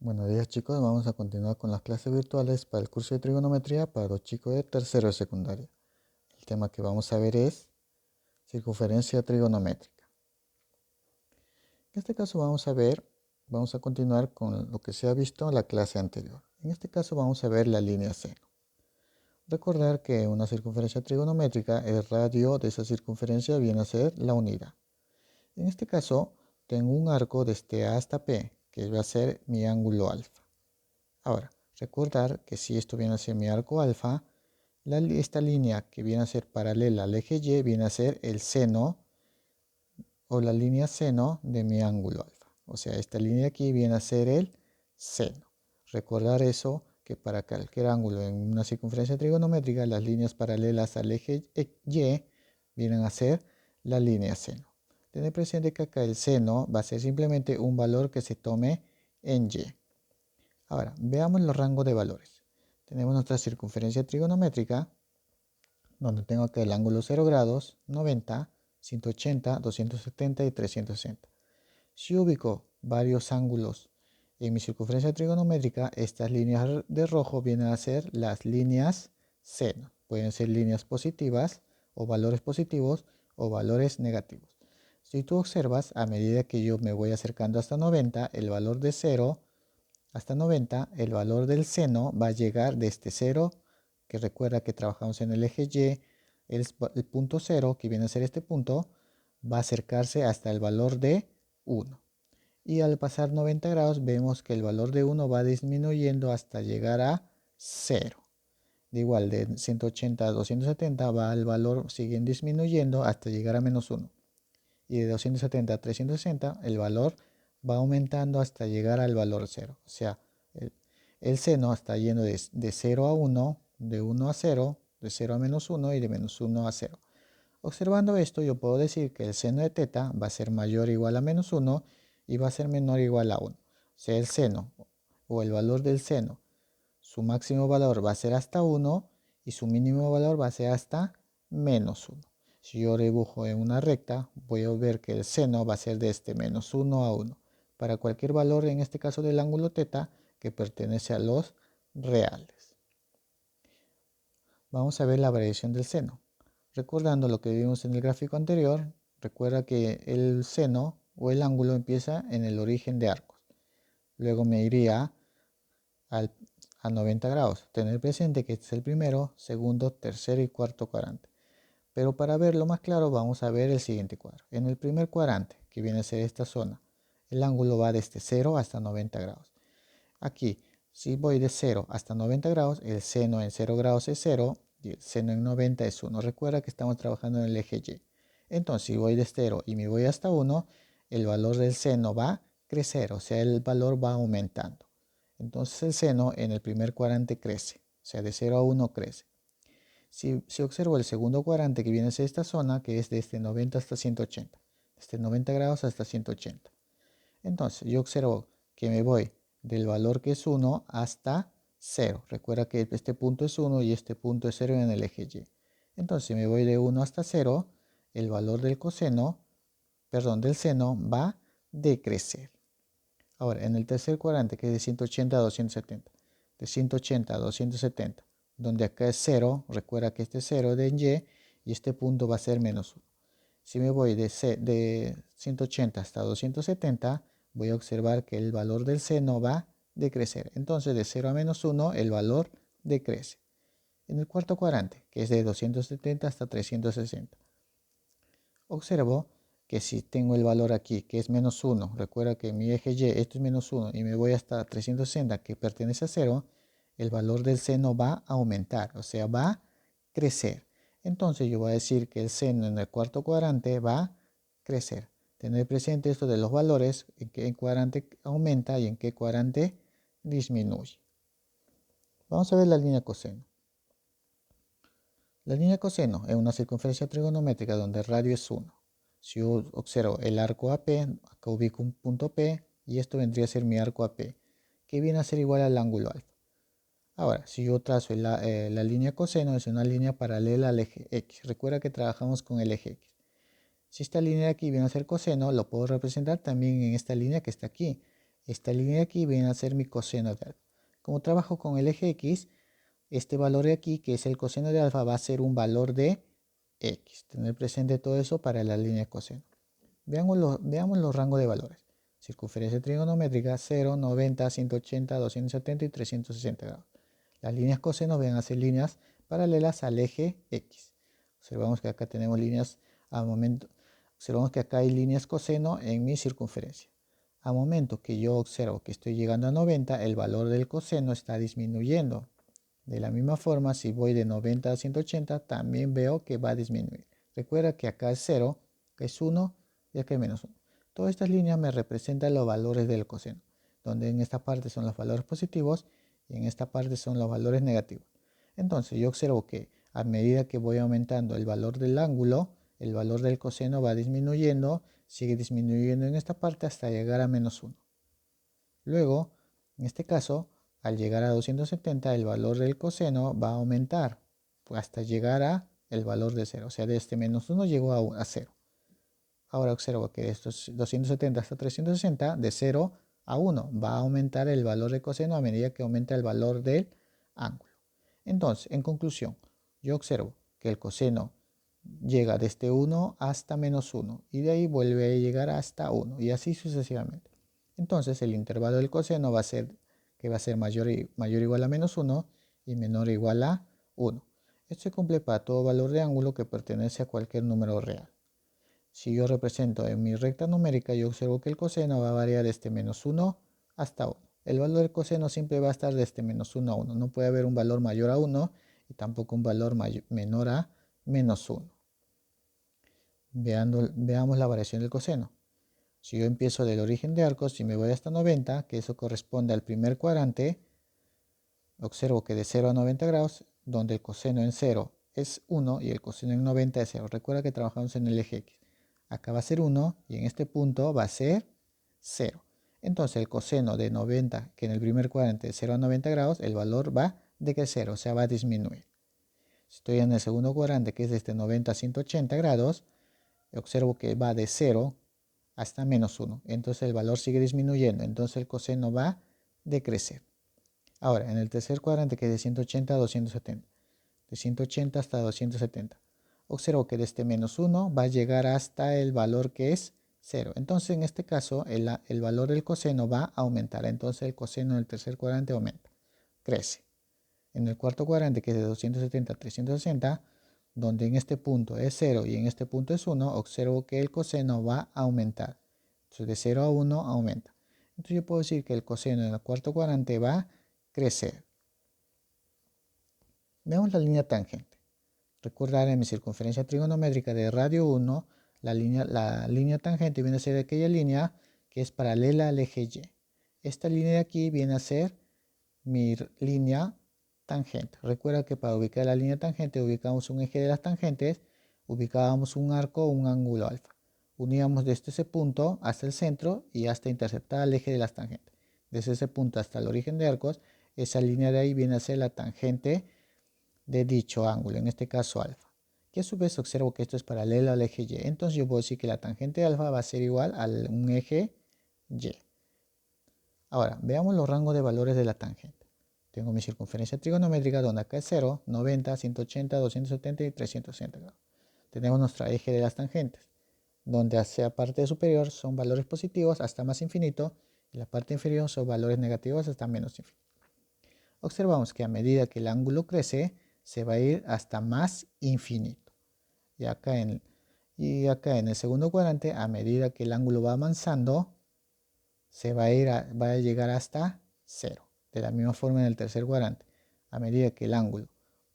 Buenos días chicos, vamos a continuar con las clases virtuales para el curso de trigonometría para los chicos de tercero de secundaria. El tema que vamos a ver es circunferencia trigonométrica. En este caso vamos a continuar con lo que se ha visto en la clase anterior. En este caso vamos a ver la línea seno. Recordar que una circunferencia trigonométrica, el radio de esa circunferencia viene a ser la unidad. En este caso tengo un arco desde A hasta P, que va a ser mi ángulo alfa. Ahora, recordar que si esto viene a ser mi arco alfa, esta línea que viene a ser paralela al eje Y viene a ser el seno o la línea seno de mi ángulo alfa. O sea, esta línea aquí viene a ser el seno. Recordar eso, que para cualquier ángulo en una circunferencia trigonométrica, las líneas paralelas al eje Y vienen a ser la línea seno. Tener presente que acá el seno va a ser simplemente un valor que se tome en Y. Ahora, veamos los rangos de valores. Tenemos nuestra circunferencia trigonométrica, donde tengo acá el ángulo 0 grados, 90, 180, 270 y 360. Si ubico varios ángulos en mi circunferencia trigonométrica, estas líneas de rojo vienen a ser las líneas seno. Pueden ser líneas positivas o valores positivos o valores negativos. Si tú observas, a medida que yo me voy acercando hasta 90, el valor de 0 hasta 90, el valor del seno va a llegar desde 0, que recuerda que trabajamos en el eje Y, el punto 0, que viene a ser este punto, va a acercarse hasta el valor de 1. Y al pasar 90 grados vemos que el valor de 1 va disminuyendo hasta llegar a 0. De igual, de 180 a 270 va el valor, sigue disminuyendo hasta llegar a menos 1. Y de 270 a 360 el valor va aumentando hasta llegar al valor 0. O sea, el seno está yendo de 0 a 1, de 1 a 0, de 0 a menos 1 y de menos 1 a 0. Observando esto, yo puedo decir que el seno de teta va a ser mayor o igual a menos 1 y va a ser menor o igual a 1. O sea, el seno o el valor del seno, su máximo valor va a ser hasta 1 y su mínimo valor va a ser hasta menos 1. Si yo dibujo en una recta, voy a ver que el seno va a ser desde menos 1 a 1. Para cualquier valor, en este caso del ángulo teta, que pertenece a los reales. Vamos a ver la variación del seno. Recordando lo que vimos en el gráfico anterior, recuerda que el seno o el ángulo empieza en el origen de arcos. Luego me iría a 90 grados. Tener presente que este es el primero, segundo, tercer y cuarto cuadrante. Pero para verlo más claro vamos a ver el siguiente cuadro. En el primer cuadrante, que viene a ser esta zona, el ángulo va desde 0 hasta 90 grados. Aquí, si voy de 0 hasta 90 grados, el seno en 0 grados es 0 y el seno en 90 es 1. Recuerda que estamos trabajando en el eje Y. Entonces, si voy de 0 y me voy hasta 1, el valor del seno va a crecer, o sea, el valor va aumentando. Entonces, el seno en el primer cuadrante crece, o sea, de 0 a 1 crece. Si observo el segundo cuadrante que viene a ser esta zona, que es desde 90 hasta 180, desde 90 grados hasta 180. Entonces, yo observo que me voy del valor que es 1 hasta 0. Recuerda que este punto es 1 y este punto es 0 en el eje Y. Entonces, si me voy de 1 hasta 0, el valor del del seno va a decrecer. Ahora, en el tercer cuadrante, que es de 180 a 270, de 180 a 270, donde acá es 0, recuerda que este es 0 de Y este punto va a ser menos 1. Si me voy de 180 hasta 270, voy a observar que el valor del seno va a decrecer. Entonces, de 0 a menos 1, el valor decrece. En el cuarto cuadrante, que es de 270 hasta 360, observo que si tengo el valor aquí, que es menos 1, recuerda que en mi eje Y esto es menos 1 y me voy hasta 360, que pertenece a 0, el valor del seno va a aumentar, o sea, va a crecer. Entonces yo voy a decir que el seno en el cuarto cuadrante va a crecer. Tener presente esto de los valores, en qué cuadrante aumenta y en qué cuadrante disminuye. Vamos a ver la línea coseno. La línea coseno es una circunferencia trigonométrica donde el radio es 1. Si yo observo el arco AP, acá ubico un punto P y esto vendría a ser mi arco AP, que viene a ser igual al ángulo alfa. Ahora, si yo trazo la línea coseno, es una línea paralela al eje X. Recuerda que trabajamos con el eje X. Si esta línea de aquí viene a ser coseno, lo puedo representar también en esta línea que está aquí. Esta línea de aquí viene a ser mi coseno de alfa. Como trabajo con el eje X, este valor de aquí, que es el coseno de alfa, va a ser un valor de X. Tener presente todo eso para la línea de coseno. Veamos los rangos de valores. Circunferencia trigonométrica 0, 90, 180, 270 y 360 grados. Las líneas coseno van a ser líneas paralelas al eje X. Observamos que acá tenemos líneas observamos que acá hay líneas coseno en mi circunferencia. Al momento que yo observo que estoy llegando a 90, el valor del coseno está disminuyendo. De la misma forma, si voy de 90 a 180, también veo que va a disminuir. Recuerda que acá es 0, que es 1 y acá es menos 1. Todas estas líneas me representan los valores del coseno, donde en esta parte son los valores positivos y en esta parte son los valores negativos. Entonces yo observo que a medida que voy aumentando el valor del ángulo, el valor del coseno va disminuyendo, sigue disminuyendo en esta parte hasta llegar a menos 1. Luego, en este caso, al llegar a 270, el valor del coseno va a aumentar hasta llegar a el valor de 0. O sea, de este menos 1 llegó a 0. Ahora observo que de estos 270 hasta 360, de 0 a 1, va a aumentar el valor de coseno a medida que aumenta el valor del ángulo. Entonces, en conclusión, yo observo que el coseno llega desde 1 hasta menos 1 y de ahí vuelve a llegar hasta 1 y así sucesivamente. Entonces el intervalo del coseno va a ser mayor o igual a menos 1 y menor o igual a 1. Esto se cumple para todo valor de ángulo que pertenece a cualquier número real. Si yo represento en mi recta numérica, yo observo que el coseno va a variar desde menos 1 hasta 1. El valor del coseno siempre va a estar desde menos 1 a 1. No puede haber un valor mayor a 1 y tampoco un valor menor a menos 1. Veamos la variación del coseno. Si yo empiezo del origen de arcos y me voy hasta 90, que eso corresponde al primer cuadrante, observo que de 0 a 90 grados, donde el coseno en 0 es 1 y el coseno en 90 es 0. Recuerda que trabajamos en el eje X. Acá va a ser 1 y en este punto va a ser 0. Entonces el coseno de 90, que en el primer cuadrante de 0 a 90 grados, el valor va a decrecer, o sea, va a disminuir. Si estoy en el segundo cuadrante, que es desde 90 a 180 grados, observo que va de 0 hasta menos 1. Entonces el valor sigue disminuyendo. Entonces el coseno va a decrecer. Ahora, en el tercer cuadrante, que es de 180 a 270. De 180 hasta 270. Observo que desde menos 1 va a llegar hasta el valor que es 0. Entonces en este caso el valor del coseno va a aumentar. Entonces el coseno en el tercer cuadrante aumenta. Crece. En el cuarto cuadrante, que es de 270 a 360, donde en este punto es 0 y en este punto es 1, observo que el coseno va a aumentar. Entonces de 0 a 1 aumenta. Entonces yo puedo decir que el coseno en el cuarto cuadrante va a crecer. Veamos la línea tangente. Recordar en mi circunferencia trigonométrica de radio 1, la línea tangente viene a ser aquella línea que es paralela al eje Y. Esta línea de aquí viene a ser mi línea tangente. Recuerda que para ubicar la línea tangente ubicamos un eje de las tangentes, ubicábamos un arco o un ángulo alfa. Uníamos desde ese punto hasta el centro y hasta interceptar el eje de las tangentes. Desde ese punto hasta el origen de arcos, esa línea de ahí viene a ser la tangente de dicho ángulo, en este caso alfa. Que a su vez observo que esto es paralelo al eje Y. Entonces yo puedo decir que la tangente de alfa va a ser igual a un eje Y. Ahora, veamos los rangos de valores de la tangente. Tengo mi circunferencia trigonométrica donde acá es 0, 90, 180, 270 y 360 grados. Tenemos nuestro eje de las tangentes, donde hacia la parte superior son valores positivos hasta más infinito y la parte inferior son valores negativos hasta menos infinito. Observamos que a medida que el ángulo crece, se va a ir hasta más infinito. Y acá en el segundo cuadrante, a medida que el ángulo va avanzando, va a llegar hasta 0. De la misma forma en el tercer cuadrante, a medida que el ángulo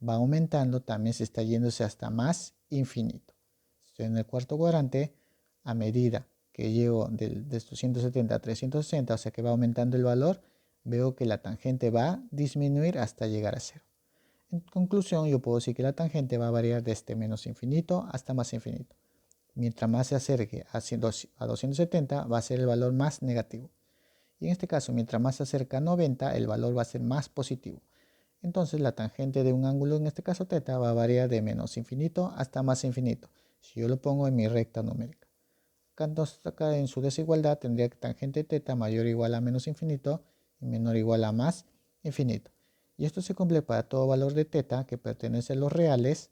va aumentando, también se está yéndose hasta más infinito. Estoy en el cuarto cuadrante, a medida que llego de 270 a 360, o sea que va aumentando el valor, veo que la tangente va a disminuir hasta llegar a 0. En conclusión, yo puedo decir que la tangente va a variar desde menos infinito hasta más infinito. Mientras más se acerque a 270, va a ser el valor más negativo. Y en este caso, mientras más se acerca a 90, el valor va a ser más positivo. Entonces, la tangente de un ángulo, en este caso θ, va a variar de menos infinito hasta más infinito, si yo lo pongo en mi recta numérica. Acá entonces, acá en su desigualdad tendría que tangente teta mayor o igual a menos infinito y menor o igual a más infinito. Y esto se cumple para todo valor de teta que pertenece a los reales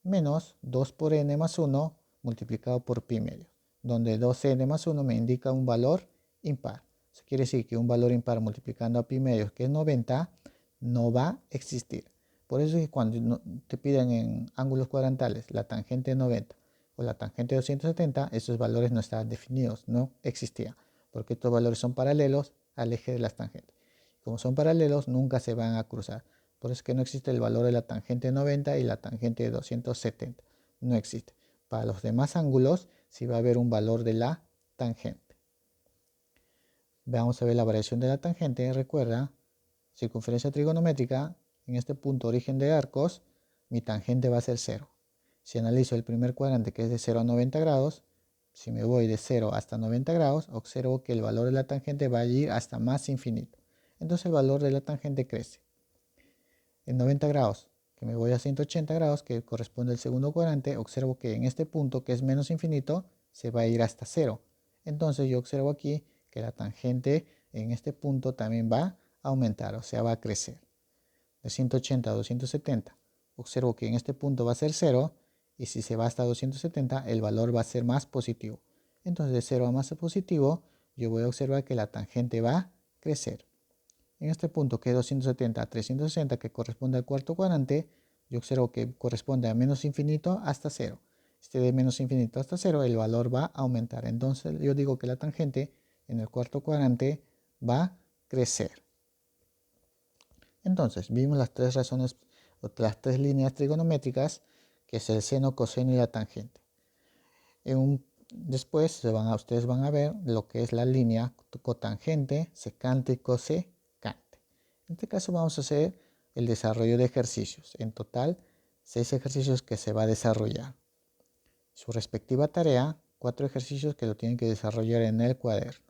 menos 2 por n más 1 multiplicado por pi medio, donde 2n más 1 me indica un valor impar. Eso quiere decir que un valor impar multiplicando a pi medios, que es 90, no va a existir. Por eso es que cuando te piden en ángulos cuadrantales la tangente de 90 o la tangente de 270, esos valores no estaban definidos, no existían, porque estos valores son paralelos al eje de las tangentes. Como son paralelos, nunca se van a cruzar. Por eso es que no existe el valor de la tangente de 90 y la tangente de 270. No existe. Para los demás ángulos sí va a haber un valor de la tangente. Vamos a ver la variación de la tangente. Recuerda, circunferencia trigonométrica, en este punto origen de arcos, mi tangente va a ser 0. Si analizo el primer cuadrante, que es de 0 a 90 grados, si me voy de 0 hasta 90 grados, observo que el valor de la tangente va a ir hasta más infinito. Entonces el valor de la tangente crece. En 90 grados, que me voy a 180 grados, que corresponde al segundo cuadrante, observo que en este punto, que es menos infinito, se va a ir hasta 0. Entonces yo observo aquí que la tangente en este punto también va a aumentar, o sea, va a crecer. De 180 a 270, observo que en este punto va a ser 0, y si se va hasta 270, el valor va a ser más positivo. Entonces de 0 a más positivo, yo voy a observar que la tangente va a crecer. En este punto, que es 270 a 360, que corresponde al cuarto cuadrante, yo observo que corresponde a menos infinito hasta 0. Este de menos infinito hasta 0, el valor va a aumentar. Entonces yo digo que la tangente en el cuarto cuadrante va a crecer. Entonces, vimos las tres razones, las tres líneas trigonométricas, que es el seno, coseno y la tangente. Después ustedes van a ver lo que es la línea cotangente, secante y cosecante. En este caso vamos a hacer el desarrollo de ejercicios. En total, 6 ejercicios que se va a desarrollar. Su respectiva tarea, 4 ejercicios que lo tienen que desarrollar en el cuaderno.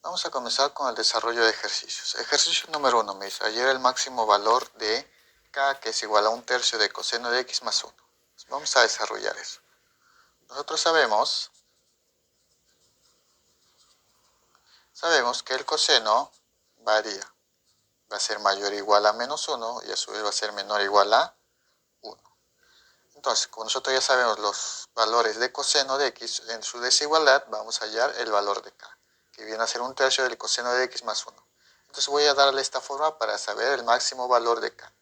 Vamos a comenzar con el desarrollo de ejercicios. Ejercicio número 1 me dice, hallar el máximo valor de k, que es igual a 1/3 de coseno de x más 1. Vamos a desarrollar eso. Nosotros sabemos que el coseno varía. Va a ser mayor o igual a menos 1 y a su vez va a ser menor o igual a 1. Entonces, como nosotros ya sabemos los valores de coseno de x en su desigualdad, vamos a hallar el valor de k, que viene a ser 1/3 del coseno de x más 1. Entonces voy a darle esta forma para saber el máximo valor de k.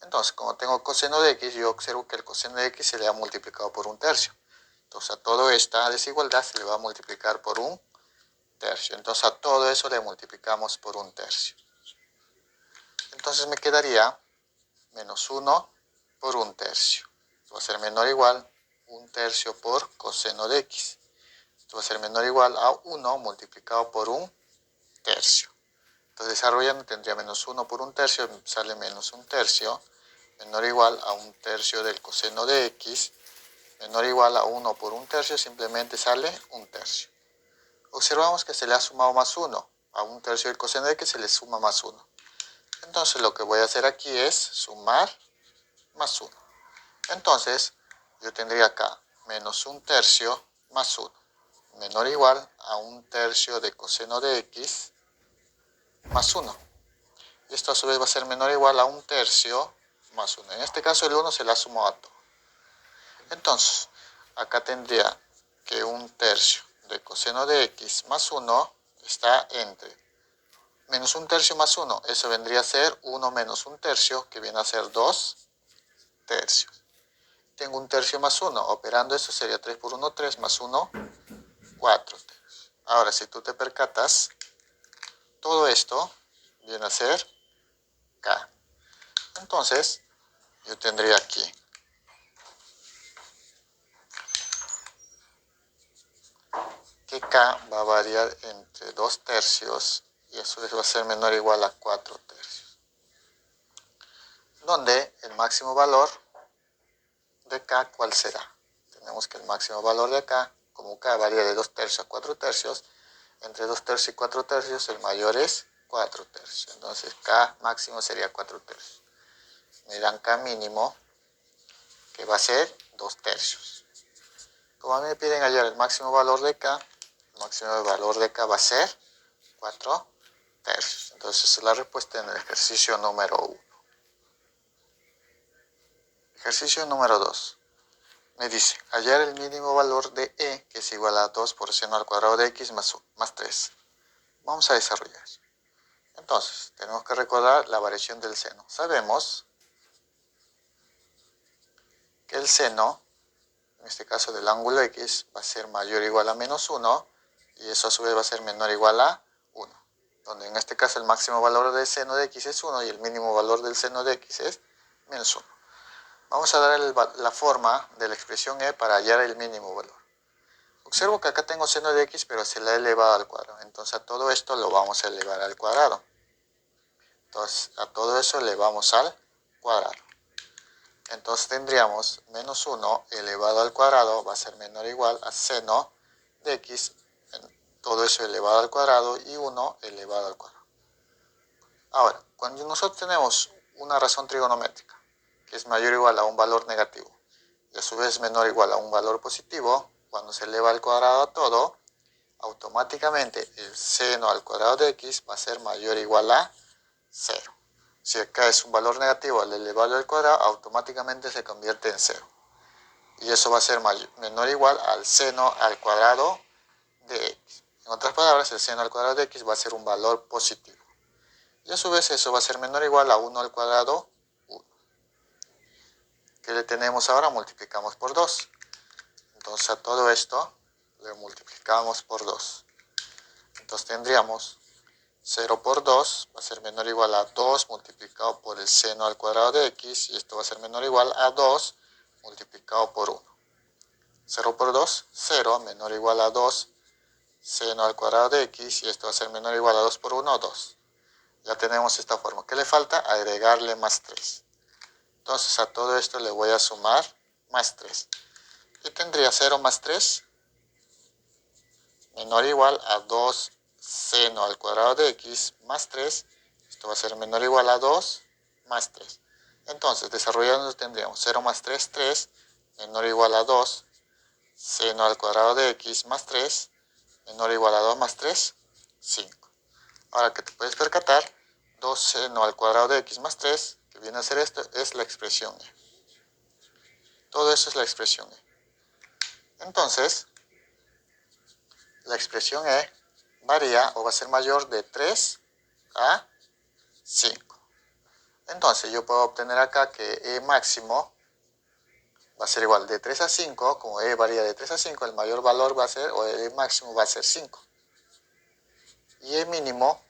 Entonces, como tengo coseno de x, yo observo que el coseno de x se le ha multiplicado por 1/3. Entonces a toda esta desigualdad se le va a multiplicar por 1/3. Entonces a todo eso le multiplicamos por 1/3. Entonces me quedaría menos 1 por 1/3. Esto va a ser menor o igual a 1/3 por coseno de x. Esto va a ser menor o igual a 1 multiplicado por 1/3. Entonces desarrollando tendría menos 1 por 1/3, sale menos 1/3, menor o igual a 1/3 del coseno de x, menor o igual a 1 por 1/3, simplemente sale 1/3. Observamos que se le ha sumado más 1. A 1/3 del coseno de x se le suma más 1. Entonces lo que voy a hacer aquí es sumar más 1. Entonces yo tendría acá menos 1/3 más 1, menor o igual a 1/3 de coseno de x más 1. Y esto a su vez va a ser menor o igual a 1/3 más 1. En este caso el 1 se le ha sumado a todo. Entonces acá tendría que 1/3 de coseno de x más 1 está entre menos 1/3 más 1. Eso vendría a ser 1 menos 1/3, que viene a ser 2/3. Tengo 1/3 más 1. Operando eso sería 3 por 1, 3 más 1, 4/3. Ahora, si tú te percatas, todo esto viene a ser k. Entonces, yo tendría aquí que k va a variar entre 2/3 y eso va a ser menor o igual a 4/3. Donde el máximo valor de k, ¿cuál será? Tenemos que el máximo valor de k, como k varía de 2/3 a 4/3, entre 2/3 y 4/3 el mayor es 4/3. Entonces k máximo sería 4/3. Me dan k mínimo, que va a ser 2/3. Como a mí me piden hallar el máximo valor de K, el máximo valor de K va a ser 4 tercios. Entonces la respuesta en el ejercicio número 1. Ejercicio número 2. Me dice, hallar el mínimo valor de E, que es igual a 2 por seno al cuadrado de X más 3. Vamos a desarrollar eso. Entonces, tenemos que recordar la variación del seno. Sabemos que el seno, en este caso del ángulo X, va a ser mayor o igual a menos 1, y eso a su vez va a ser menor o igual a 1. Donde en este caso el máximo valor del seno de X es 1 y el mínimo valor del seno de X es menos 1. Vamos a dar la forma de la expresión E para hallar el mínimo valor. Observo que acá tengo seno de X, pero se le ha elevado al cuadrado. Entonces a todo esto lo vamos a elevar al cuadrado. Entonces a todo eso elevamos al cuadrado. Entonces tendríamos menos 1 elevado al cuadrado va a ser menor o igual a seno de X, todo eso elevado al cuadrado, y 1 elevado al cuadrado. Ahora, cuando nosotros tenemos una razón trigonométrica que es mayor o igual a un valor negativo y a su vez menor o igual a un valor positivo, cuando se eleva al cuadrado a todo, automáticamente el seno al cuadrado de X va a ser mayor o igual a 0. Si acá es un valor negativo, al elevarlo al cuadrado, automáticamente se convierte en 0. Y eso va a ser menor o igual al seno al cuadrado de X. En otras palabras, el seno al cuadrado de X va a ser un valor positivo. Y a su vez eso va a ser menor o igual a 1 al cuadrado 1. ¿Qué le tenemos ahora? Multiplicamos por 2. Entonces a todo esto le multiplicamos por 2. Entonces tendríamos 0 por 2 va a ser menor o igual a 2 multiplicado por el seno al cuadrado de X, y esto va a ser menor o igual a 2 multiplicado por 1. 0 por 2, 0, menor o igual a 2 seno al cuadrado de X, y esto va a ser menor o igual a 2 por 1, 2. Ya tenemos esta forma. ¿Qué le falta? Agregarle más 3. Entonces a todo esto le voy a sumar más 3. Y tendría 0 más 3 menor o igual a 2 seno al cuadrado de X más 3. Esto va a ser menor o igual a 2 más 3. Entonces, desarrollando tendríamos 0 más 3, 3, menor o igual a 2 seno al cuadrado de X más 3, menor o igual a 2 más 3, 5. Ahora que te puedes percatar, 2 seno al cuadrado de X más 3, que viene a ser esto, es la expresión E. Todo eso es la expresión E. Entonces, la expresión E varía o va a ser mayor de 3 a 5. Entonces yo puedo obtener acá que E máximo va a ser igual de 3 a 5, como E varía de 3 a 5, el mayor valor va a ser, o E máximo va a ser 5. Y E mínimo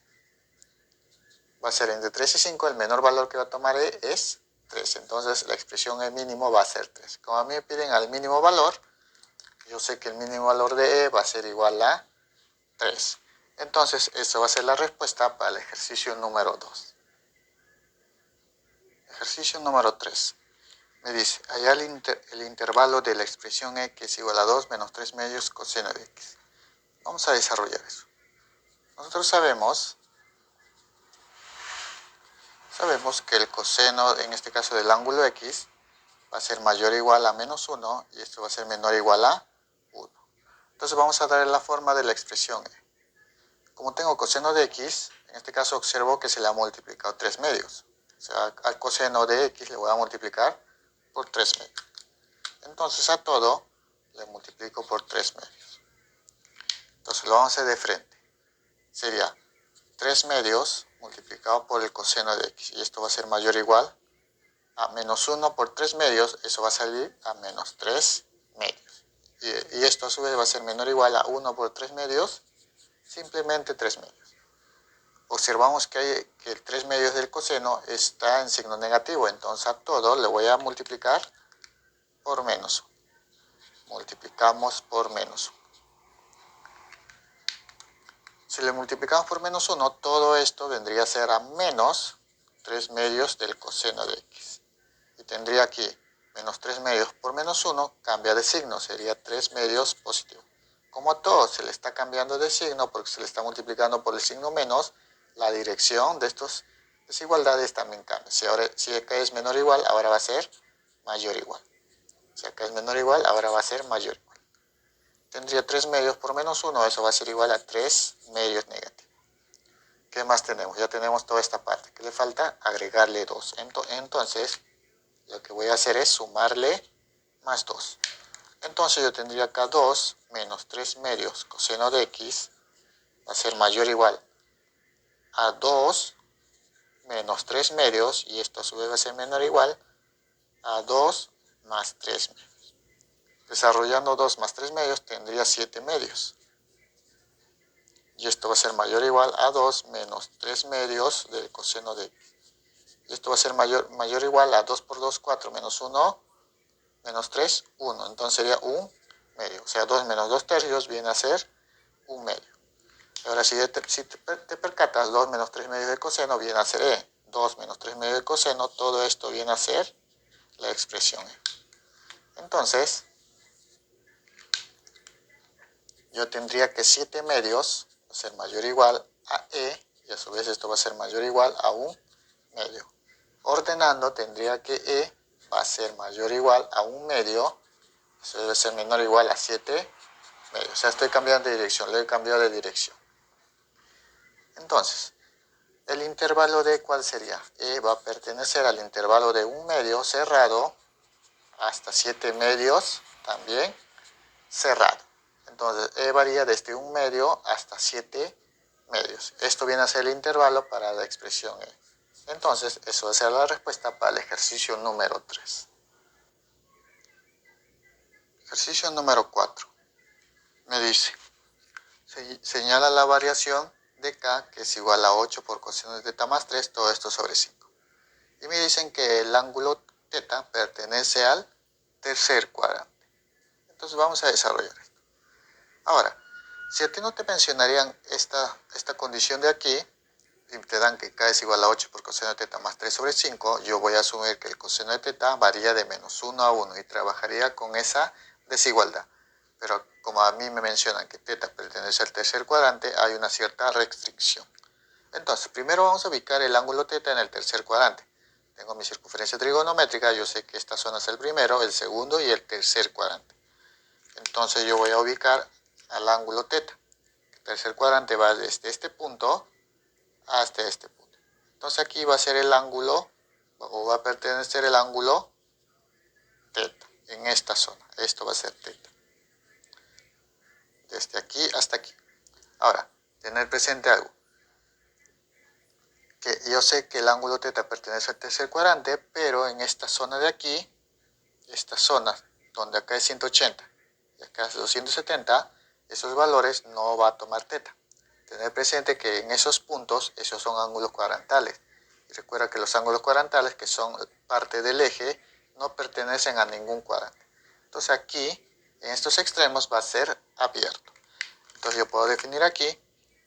va a ser entre 3 y 5, el menor valor que va a tomar E es 3. Entonces la expresión E mínimo va a ser 3. Como a mí me piden al mínimo valor, yo sé que el mínimo valor de E va a ser igual a 3. Entonces eso va a ser la respuesta para el ejercicio número 2. Ejercicio número 3. Me dice, hallar el intervalo de la expresión E, que es igual a 2 menos 3 medios coseno de X. Vamos a desarrollar eso. Nosotros sabemos que el coseno, en este caso del ángulo X, va a ser mayor o igual a menos 1, y esto va a ser menor o igual a 1. Entonces vamos a dar la forma de la expresión E. Como tengo coseno de X, en este caso observo que se le ha multiplicado 3 medios. O sea, al coseno de X le voy a multiplicar por 3 medios. Entonces a todo le multiplico por 3 medios. Entonces lo vamos a hacer de frente. Sería 3 medios multiplicado por el coseno de X. Y esto va a ser mayor o igual a menos 1 por 3 medios. Eso va a salir a menos 3 medios. Y esto a su vez va a ser menor o igual a 1 por 3 medios. Simplemente 3 medios. Observamos que el 3 medios del coseno está en signo negativo. Entonces a todo le voy a multiplicar por menos 1. Multiplicamos por menos 1. Si le multiplicamos por menos 1, todo esto vendría a ser a menos 3 medios del coseno de X. Y tendría aquí menos 3 medios por menos 1, cambia de signo, sería 3 medios positivo. Como a todo se le está cambiando de signo porque se le está multiplicando por el signo menos, la dirección de estas desigualdades también cambia. Si acá es menor o igual, ahora va a ser mayor o igual. Si acá es menor o igual, ahora va a ser mayor o igual. tendría 3 medios por menos 1, eso va a ser igual a 3 medios negativos. ¿Qué más tenemos? Ya tenemos toda esta parte. ¿Qué le falta? Agregarle 2. Entonces, lo que voy a hacer es sumarle más 2. Entonces yo tendría acá 2 menos 3 medios coseno de x va a ser mayor o igual a 2 menos 3 medios, y esto a su vez va a ser menor o igual a 2 más 3 medios. Desarrollando 2 más 3 medios tendría 7 medios. Y esto va a ser mayor o igual a 2 menos 3 medios del coseno de x. Y esto va a ser mayor o igual a 2 por 2, 4, menos 1, menos 3, 1. Entonces sería 1 medio. O sea, 2 menos 2 tercios viene a ser 1 medio. Ahora, si te percatas, 2 menos 3 medios de coseno viene a ser e. 2 menos 3 medios de coseno, todo esto viene a ser la expresión e. Entonces, yo tendría que 7 medios va a ser mayor o igual a e, y a su vez esto va a ser mayor o igual a 1 medio. Ordenando, tendría que e va a ser mayor o igual a 1 medio, eso debe ser menor o igual a 7 medios. O sea, estoy cambiando de dirección, le he cambiado de dirección. Entonces, el intervalo de ¿cuál sería? E va a pertenecer al intervalo de 1 medio cerrado hasta 7 medios también cerrado. Entonces, E varía desde 1 medio hasta 7 medios. Esto viene a ser el intervalo para la expresión E. Entonces, eso va a ser la respuesta para el ejercicio número 3. Ejercicio número 4. Me dice, señala la variación de K, que es igual a 8 por coseno de teta más 3, todo esto sobre 5. Y me dicen que el ángulo teta pertenece al tercer cuadrante. Entonces vamos a desarrollar esto. Ahora, si a ti no te mencionarían esta condición de aquí, y te dan que K es igual a 8 por coseno de teta más 3 sobre 5, yo voy a asumir que el coseno de teta varía de menos 1 a 1 y trabajaría con esa desigualdad. Pero como a mí me mencionan que teta pertenece al tercer cuadrante, hay una cierta restricción. Entonces, primero vamos a ubicar el ángulo teta en el tercer cuadrante. Tengo mi circunferencia trigonométrica, yo sé que esta zona es el primero, el segundo y el tercer cuadrante. Entonces yo voy a ubicar al ángulo teta. El tercer cuadrante va desde este punto hasta este punto. Entonces aquí va a ser el ángulo, o va a pertenecer el ángulo teta, en esta zona. Esto va a ser teta. Desde aquí hasta aquí. Ahora, tener presente algo. Que yo sé que el ángulo teta pertenece al tercer cuadrante, pero en esta zona de aquí, esta zona donde acá es 180 y acá es 270, esos valores no va a tomar teta. Tener presente que en esos puntos, esos son ángulos cuadrantales. Y recuerda que los ángulos cuadrantales, que son parte del eje, no pertenecen a ningún cuadrante. Entonces aquí, en estos extremos, va a ser abierto. Entonces yo puedo definir aquí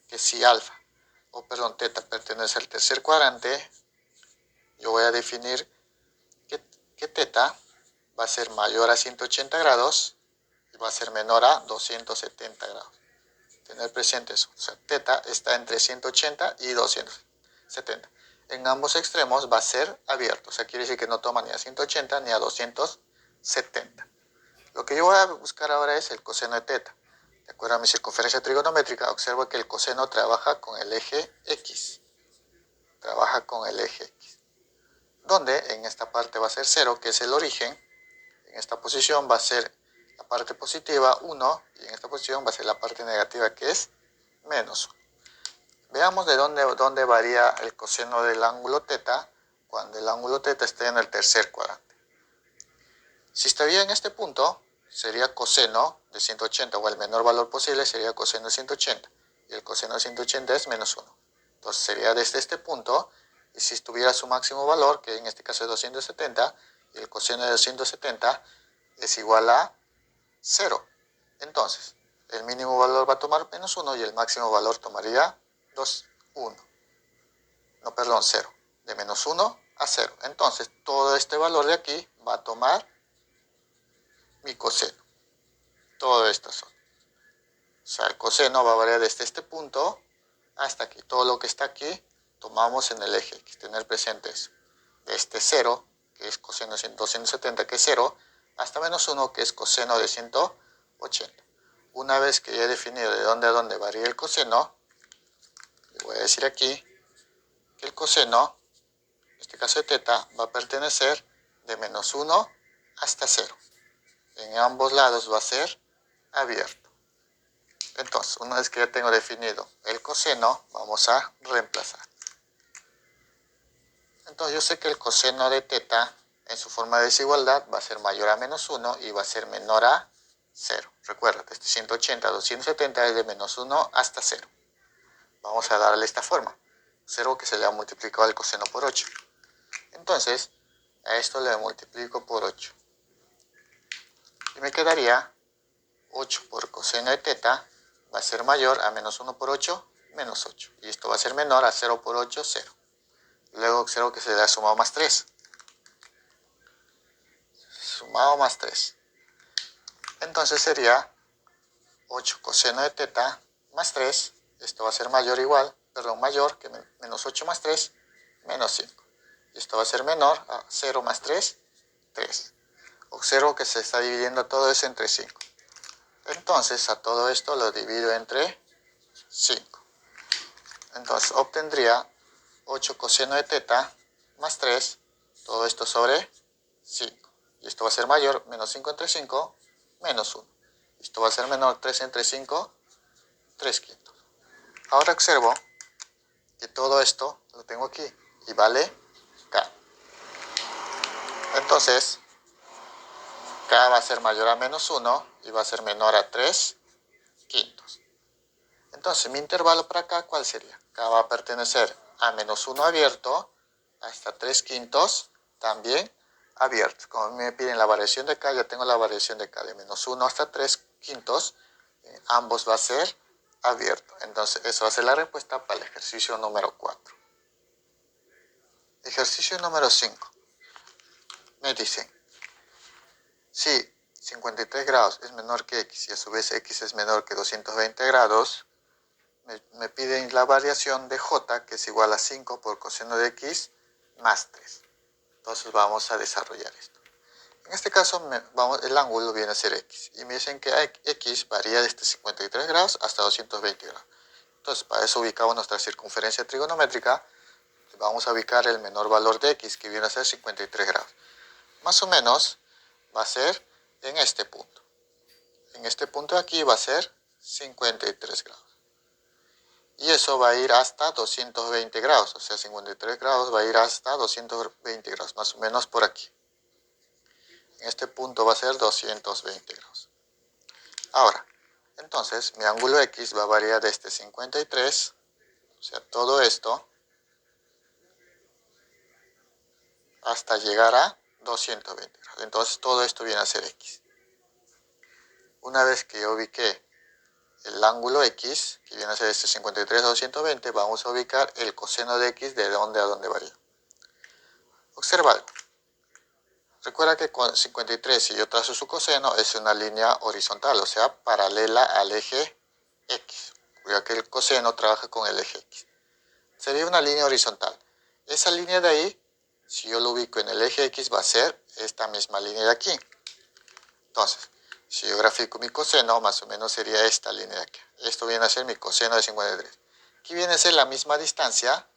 que si teta pertenece al tercer cuadrante, yo voy a definir que teta va a ser mayor a 180 grados y va a ser menor a 270 grados. Tener presente eso. O sea, teta está entre 180 y 270. En ambos extremos va a ser abierto. O sea, quiere decir que no toma ni a 180 ni a 270. Lo que yo voy a buscar ahora es el coseno de teta. De acuerdo a mi circunferencia trigonométrica, observo que el coseno trabaja con el eje X. Trabaja con el eje X. Donde en esta parte va a ser 0, que es el origen. En esta posición va a ser la parte positiva 1 y en esta posición va a ser la parte negativa, que es menos 1. Veamos de dónde varía el coseno del ángulo teta cuando el ángulo teta esté en el tercer cuadrante. Si estaría en este punto, sería coseno de 180, o el menor valor posible sería coseno de 180. Y el coseno de 180 es menos 1. Entonces sería desde este punto, y si estuviera su máximo valor, que en este caso es 270, y el coseno de 270 es igual a 0. Entonces, el mínimo valor va a tomar menos 1 y el máximo valor tomaría 1. No, perdón, 0. De menos 1 a 0. Entonces, todo este valor de aquí va a tomar mi coseno. Toda esta zona. O sea, el coseno va a variar desde este punto hasta aquí. Todo lo que está aquí, tomamos en el eje X. Tener presente eso. Desde 0, que es coseno de 270, que es 0, hasta menos 1, que es coseno de 180. una vez que ya he definido de dónde a dónde varía el coseno, le voy a decir aquí que el coseno, en este caso de teta, va a pertenecer de menos 1 hasta 0. En ambos lados va a ser abierto. Entonces, una vez que ya tengo definido el coseno, vamos a reemplazar. Entonces, yo sé que el coseno de teta en su forma de desigualdad va a ser mayor a menos 1 y va a ser menor a 0. Recuerda, este 180 a 270 es de menos 1 hasta 0. Vamos a darle esta forma. 0 que se le ha multiplicado el coseno por 8. Entonces, a esto le multiplico por 8. Y me quedaría 8 por coseno de teta va a ser mayor a menos 1 por 8, menos 8. Y esto va a ser menor a 0 por 8, 0. Luego 0 que se le ha sumado más 3. Sumado más 3. Entonces sería 8 coseno de teta más 3. Esto va a ser mayor que menos 8 más 3, menos 5. Y esto va a ser menor a 0 más 3, 3. Observo que se está dividiendo todo eso entre 5. Entonces a todo esto lo divido entre 5. Entonces obtendría 8 coseno de teta más 3, todo esto sobre 5. Y esto va a ser mayor, menos 5 entre 5, menos 1. Esto va a ser menor, 3 entre 5, 3 quintos. Ahora observo que todo esto lo tengo aquí y vale K. Entonces, K va a ser mayor a menos 1 y va a ser menor a 3 quintos. Entonces, mi intervalo para K, ¿cuál sería? K va a pertenecer a menos 1 abierto hasta 3 quintos también abierto. Como me piden la variación de K, ya tengo la variación de K de menos 1 hasta 3 quintos. Ambos va a ser abierto. Entonces, eso va a ser la respuesta para el ejercicio número 4. Ejercicio número 5. Me dicen, si 53 grados es menor que X y a su vez X es menor que 220 grados, me piden la variación de J, que es igual a 5 por coseno de X más 3. Entonces vamos a desarrollar esto. En este caso, el ángulo viene a ser X. Y me dicen que X varía desde 53 grados hasta 220 grados. Entonces, para eso ubicamos nuestra circunferencia trigonométrica. Vamos a ubicar el menor valor de X, que viene a ser 53 grados. Más o menos va a ser en este punto. En este punto de aquí va a ser 53 grados. Y eso va a ir hasta 220 grados. O sea, 53 grados va a ir hasta 220 grados, más o menos por aquí. En este punto va a ser 220 grados. Ahora, entonces mi ángulo X va a variar desde 53, o sea, todo esto, hasta llegar a 220 grados. Entonces todo esto viene a ser X. Una vez que yo ubiqué el ángulo X, que viene a ser desde 53 a 220, vamos a ubicar el coseno de X de dónde a dónde varía. Observa algo. Recuerda que con 53, si yo trazo su coseno, es una línea horizontal, o sea, paralela al eje X, ya que el coseno trabaja con el eje X. Sería una línea horizontal. Esa línea de ahí, si yo lo ubico en el eje X, va a ser esta misma línea de aquí. Entonces, si yo grafico mi coseno, más o menos sería esta línea de aquí. Esto viene a ser mi coseno de 53. Aquí viene a ser la misma distancia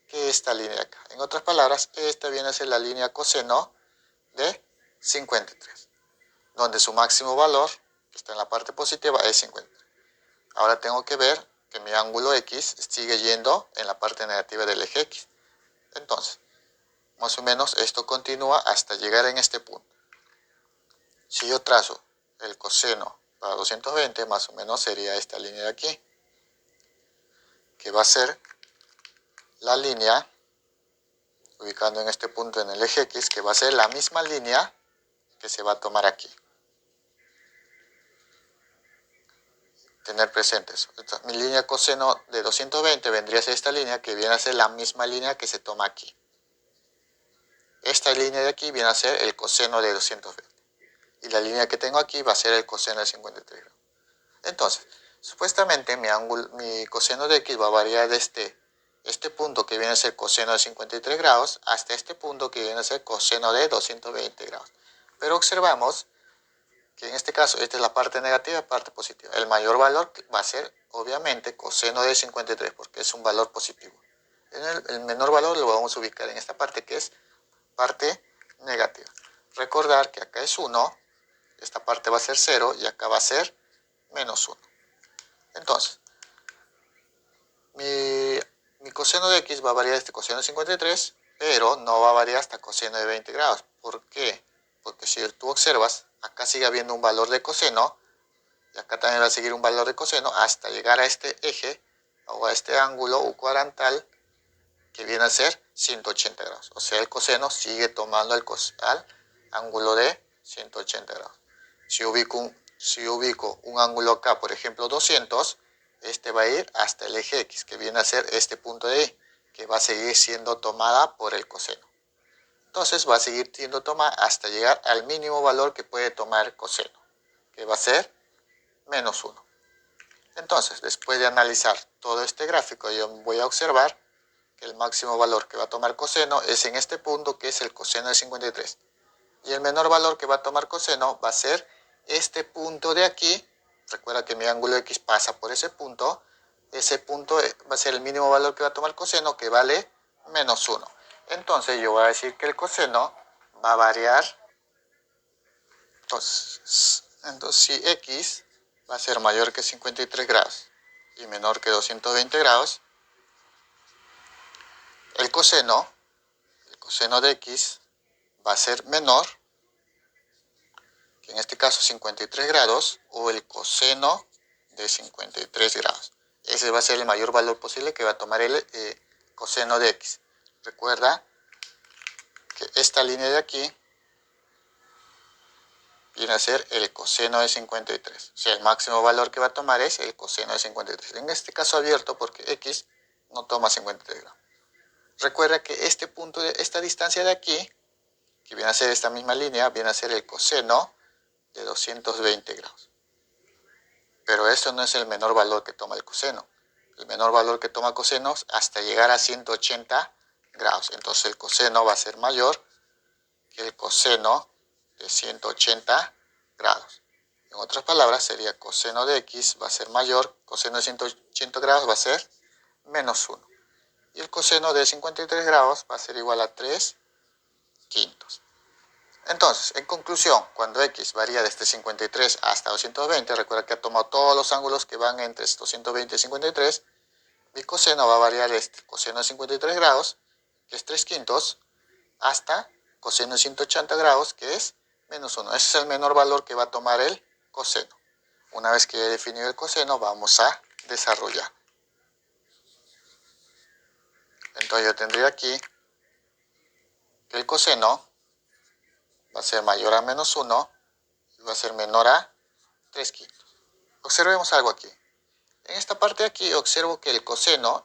que esta línea de acá. En otras palabras, esta viene a ser la línea coseno de 53, donde su máximo valor, que está en la parte positiva, es 53. Ahora tengo que ver que mi ángulo X sigue yendo en la parte negativa del eje X. Entonces, más o menos esto continúa hasta llegar en este punto. Si yo trazo el coseno para 220, más o menos sería esta línea de aquí, que va a ser la línea, ubicando en este punto en el eje X, que va a ser la misma línea que se va a tomar aquí. Tener presente eso. Entonces, mi línea coseno de 220 vendría a ser esta línea, que viene a ser la misma línea que se toma aquí. Esta línea de aquí viene a ser el coseno de 220. Y la línea que tengo aquí va a ser el coseno de 53 grados. Entonces, supuestamente mi coseno de X va a variar desde este punto que viene a ser coseno de 53 grados hasta este punto que viene a ser coseno de 220 grados. Pero observamos que en este caso esta es la parte negativa y parte positiva. El mayor valor va a ser obviamente coseno de 53 porque es un valor positivo. El menor valor lo vamos a ubicar en esta parte que es parte negativa. Recordar que acá es 1, esta parte va a ser 0 y acá va a ser menos 1. Entonces, mi coseno de x va a variar este coseno de 53, pero no va a variar hasta coseno de 20 grados. ¿Por qué? Porque si tú observas, acá sigue habiendo un valor de coseno, y acá también va a seguir un valor de coseno, hasta llegar a este eje, o a este ángulo u cuadrantal, que viene a ser 180 grados. O sea, el coseno sigue tomando al ángulo de 180 grados. Si ubico un ángulo acá, por ejemplo 200, este va a ir hasta el eje X, que viene a ser este punto de ahí, que va a seguir siendo tomada por el coseno. Entonces va a seguir siendo tomada hasta llegar al mínimo valor que puede tomar el coseno, que va a ser menos 1. Entonces, después de analizar todo este gráfico, yo voy a observar que el máximo valor que va a tomar coseno es en este punto, que es el coseno de 53. Y el menor valor que va a tomar coseno va a ser este punto de aquí. Recuerda que mi ángulo X pasa por ese punto. Ese punto va a ser el mínimo valor que va a tomar coseno, que vale menos 1. Entonces yo voy a decir que el coseno va a variar. Entonces si X va a ser mayor que 53 grados y menor que 220 grados, el coseno de X va a ser menor que en este caso 53 grados o el coseno de 53 grados. Ese va a ser el mayor valor posible que va a tomar el coseno de X. Recuerda que esta línea de aquí viene a ser el coseno de 53. O sea, el máximo valor que va a tomar es el coseno de 53. En este caso abierto porque X no toma 53 grados. Recuerda que este punto, esta distancia de aquí, que viene a ser esta misma línea, viene a ser el coseno de 220 grados. Pero eso no es el menor valor que toma el coseno. El menor valor que toma coseno hasta llegar a 180 grados. Entonces el coseno va a ser mayor que el coseno de 180 grados. En otras palabras, sería coseno de X va a ser mayor, coseno de 180 grados va a ser menos 1. Y el coseno de 53 grados va a ser igual a 3 quintos. Entonces, en conclusión, cuando X varía desde 53 hasta 220, recuerda que ha tomado todos los ángulos que van entre 220 y 53, mi coseno va a variar este coseno de 53 grados, que es 3 quintos, hasta coseno de 180 grados, que es menos 1. Ese es el menor valor que va a tomar el coseno. Una vez que he definido el coseno, vamos a desarrollar. Entonces yo tendría aquí que el coseno va a ser mayor a menos 1 y va a ser menor a 3 quintos. Observemos algo aquí. En esta parte de aquí observo que el coseno,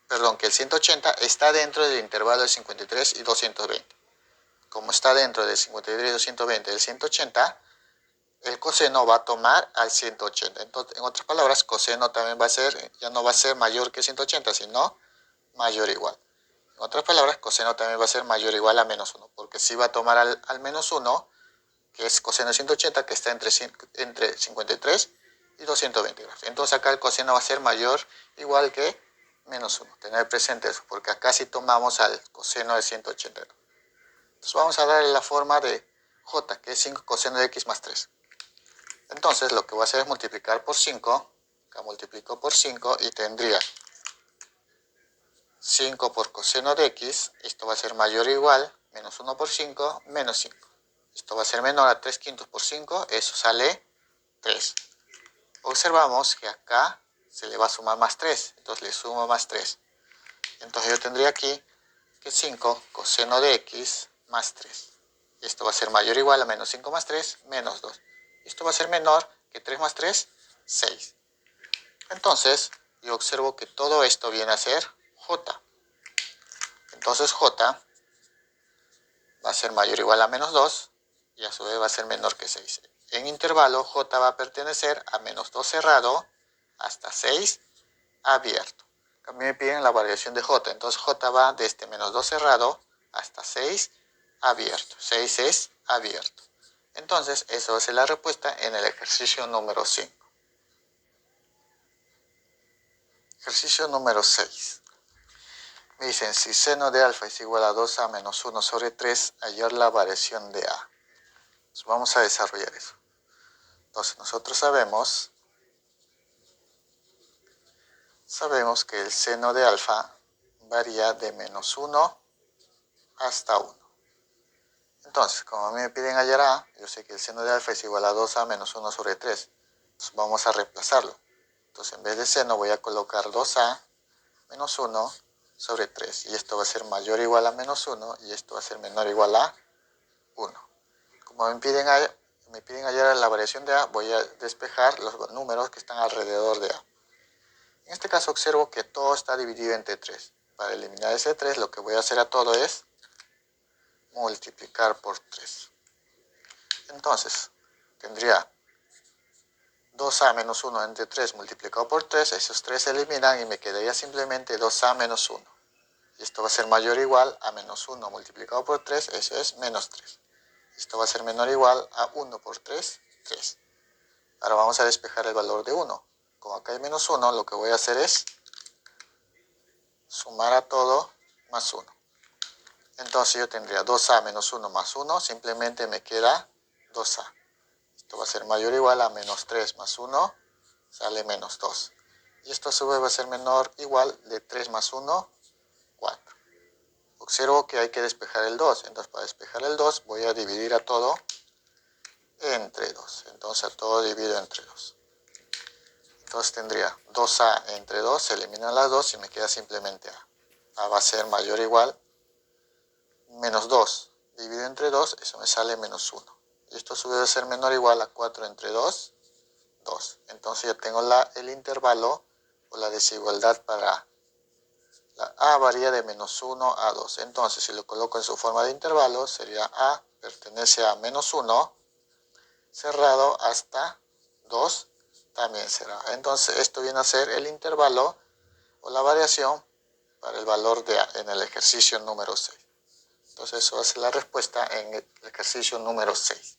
que el 180 está dentro del intervalo de 53 y 220. Como está dentro de 53 y 220 del 180, el coseno va a tomar al 180. Entonces, en otras palabras, coseno también va a ser, ya no va a ser mayor que 180, sino mayor o igual. En otras palabras, coseno también va a ser mayor o igual a menos 1, porque si va a tomar al menos 1, que es coseno de 180, que está entre 53 y 220 grados. Entonces acá el coseno va a ser mayor o igual que menos 1. Tener presente eso, porque acá sí tomamos al coseno de 180 grados. Entonces vamos a darle la forma de j, que es 5 coseno de x más 3. Entonces lo que voy a hacer es multiplicar por 5. Acá multiplico por 5 y tendría 5 por coseno de x. Esto va a ser mayor o igual, menos 1 por 5, menos 5. Esto va a ser menor a 3 quintos por 5, eso sale 3. Observamos que acá se le va a sumar más 3, entonces le sumo más 3. Entonces yo tendría aquí que 5 coseno de x más 3. Esto va a ser mayor o igual a menos 5 más 3, menos 2. Esto va a ser menor que 3 más 3, 6. Entonces yo observo que todo esto viene a ser j. Entonces j va a ser mayor o igual a menos 2 y a su vez va a ser menor que 6. En intervalo j va a pertenecer a menos 2 cerrado hasta 6 abierto. También me piden la variación de j, entonces j va desde menos 2 cerrado hasta 6 abierto. 6 es abierto. Entonces, eso va a ser la respuesta en el ejercicio número 5. Ejercicio número 6. Me dicen, si seno de alfa es igual a 2a menos 1 sobre 3, hallar la variación de a. Entonces, vamos a desarrollar eso. Entonces, nosotros sabemos que el seno de alfa varía de menos 1 hasta 1. Entonces, como a mí me piden hallar a, yo sé que el seno de alfa es igual a 2a menos 1 sobre 3. Entonces, vamos a reemplazarlo. Entonces, en vez de seno voy a colocar 2a menos 1 sobre 3. Y esto va a ser mayor o igual a menos 1 y esto va a ser menor o igual a 1. Como me piden hallar la variación de a, voy a despejar los números que están alrededor de a. En este caso observo que todo está dividido entre 3. Para eliminar ese 3, lo que voy a hacer a todo es multiplicar por 3. Entonces, tendría 2a menos 1 entre 3 multiplicado por 3. Esos 3 se eliminan y me quedaría simplemente 2a menos 1. Y esto va a ser mayor o igual a menos 1 multiplicado por 3. Eso es menos 3. Esto va a ser menor o igual a 1 por 3, 3. Ahora vamos a despejar el valor de 1. Como acá hay menos 1, lo que voy a hacer es sumar a todo más 1. Entonces yo tendría 2a menos 1 más 1, simplemente me queda 2a. Esto va a ser mayor o igual a menos 3 más 1, sale menos 2. Y esto a su vez va a ser menor o igual de 3 más 1, 4. Observo que hay que despejar el 2, entonces para despejar el 2 voy a dividir a todo entre 2. Entonces a todo divido entre 2. Entonces tendría 2a entre 2, se eliminan las 2 y me queda simplemente a. A va a ser mayor o igual menos 2. Dividido entre 2, eso me sale menos 1. Y esto a su vez va a ser menor o igual a 4 entre 2, 2. Entonces ya tengo el intervalo o la desigualdad para la a varía de menos 1 a 2. Entonces si lo coloco en su forma de intervalo, sería a pertenece a menos 1 cerrado hasta 2 también será. Entonces esto viene a ser el intervalo o la variación para el valor de a en el ejercicio número 6. Entonces eso va a ser la respuesta en el ejercicio número 6.